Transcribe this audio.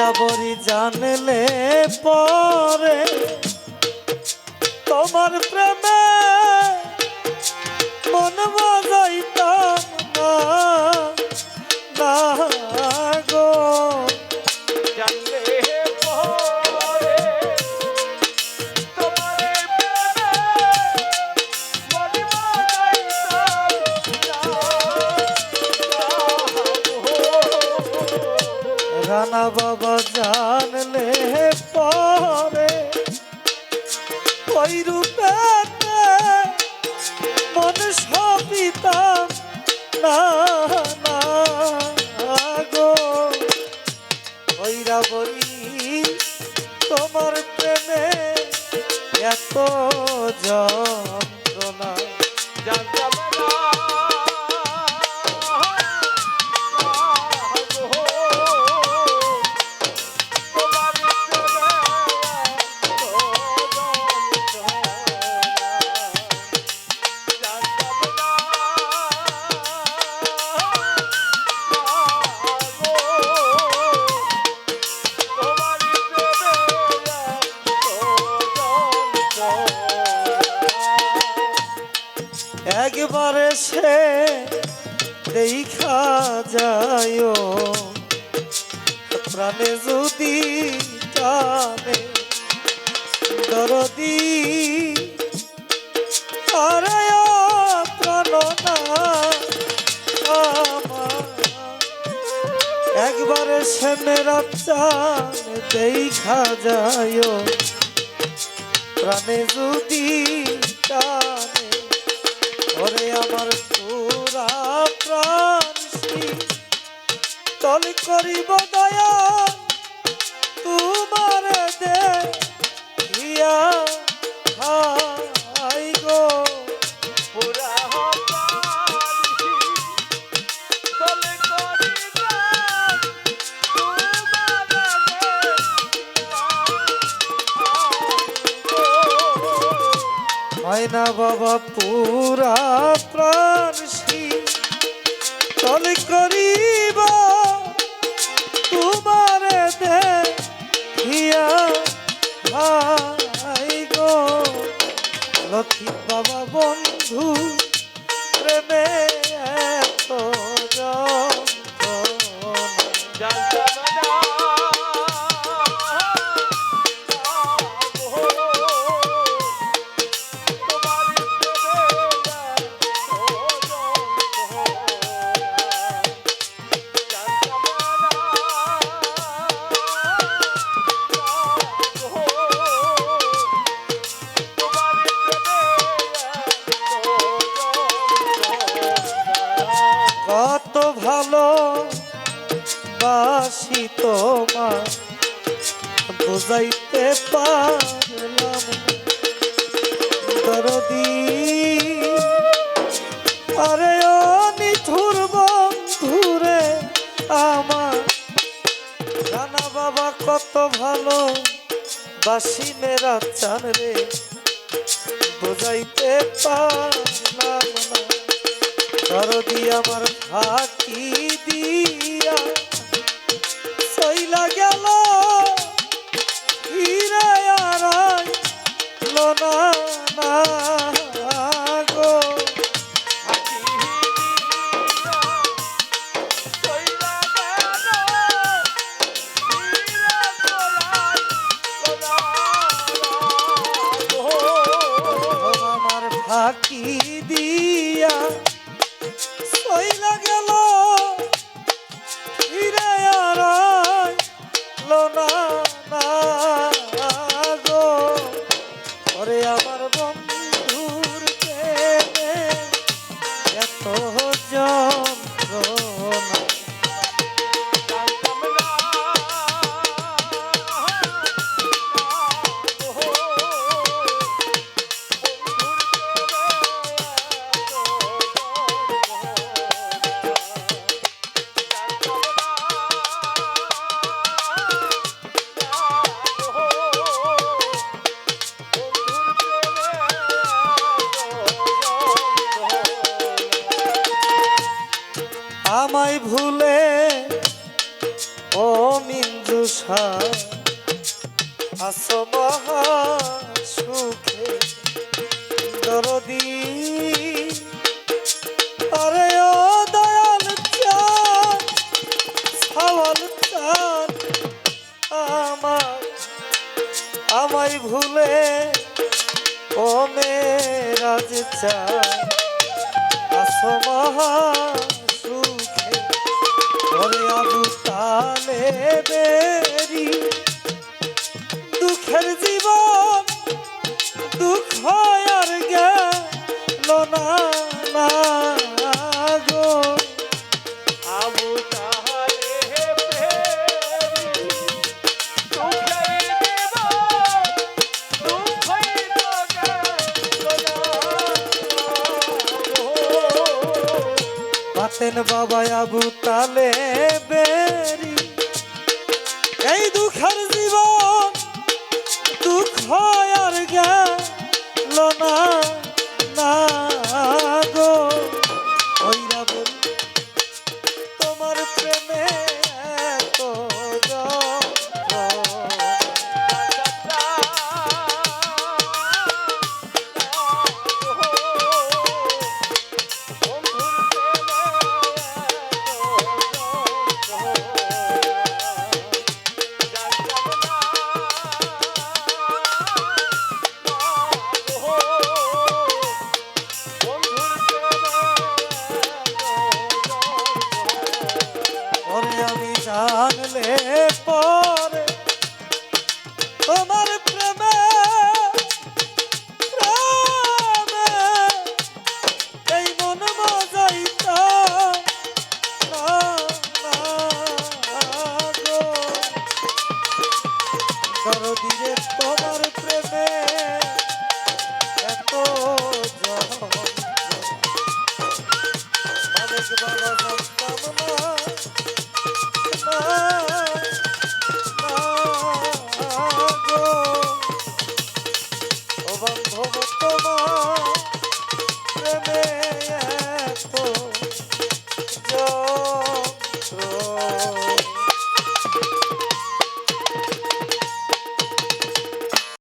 বরাবরই জানলে পরে তোমার প্রেমে মন বাজাইতাম না না গো জানলে পরে তোমার প্রেমে মন বাজাইতাম না রানা বাবা জানলে পরে ওই রূপেতে মন সপিতাম না না গো ওইরা বলি তোমার প্রেমে এত যন্ত্রণা জানতাম না একবারে সে দেখা যায় প্রাণে যদি টানে দরদি আরে প্রাণ না আমার একবারে সে মেরা চান দেখা যায় প্রাণে যদি টানে ওরে আমার পুরা প্রাণ তল করিব দয়া তোমার দে হিয়া হাই গো পুরা তলে করিবা হয় না বাবা পুরা প্রাণ তল করিব তোমার দে হিয়া হাই গো লক্ষ্মী বাবা বন্ধু প্রেমে এত যন্ত্রণা জানতাম না কত ভালো বাসি তোমার বুঝাইতে পারলাম দরদি আরে ও নিঠুর বন্ধুরে আমার রানা বাবা কত ভালো বাসি মেরা চান রে বুঝাইতে পারলাম না দরদি আমার ফাঁকি দিয়া সইলা গেল হিরে আড়াই লোনা না গো আমার ফাঁকি দিয়া সইলা গেল হিরে আড়াই লোনা না গো ওরে আমার বন্ধুর প্রেমে এত যন্ত্রণা জানতাম না আমায় ভুলে ও মিঞ্জু দেখা আসো মহা সুখে দরদি আরে ও দয়াল চান ছাওয়াল চান আমায় ভুলে ও মেরাজ চান আসো মহা সুখে ওরে আবু তালে বেরি দুঃখের জীবন দুঃখ আর গেল না না গো আবু তাহলে ফেরি দুঃখের জীবন দুঃখই তো গেল না পাতেন বাবা আবু তালে বেরি এই দুঃখের জীবন দুঃখ আর গেল না না গো ওইরা বল তোমার প্রেমে এত যন্ত্রণা। ওরে আমি জানলে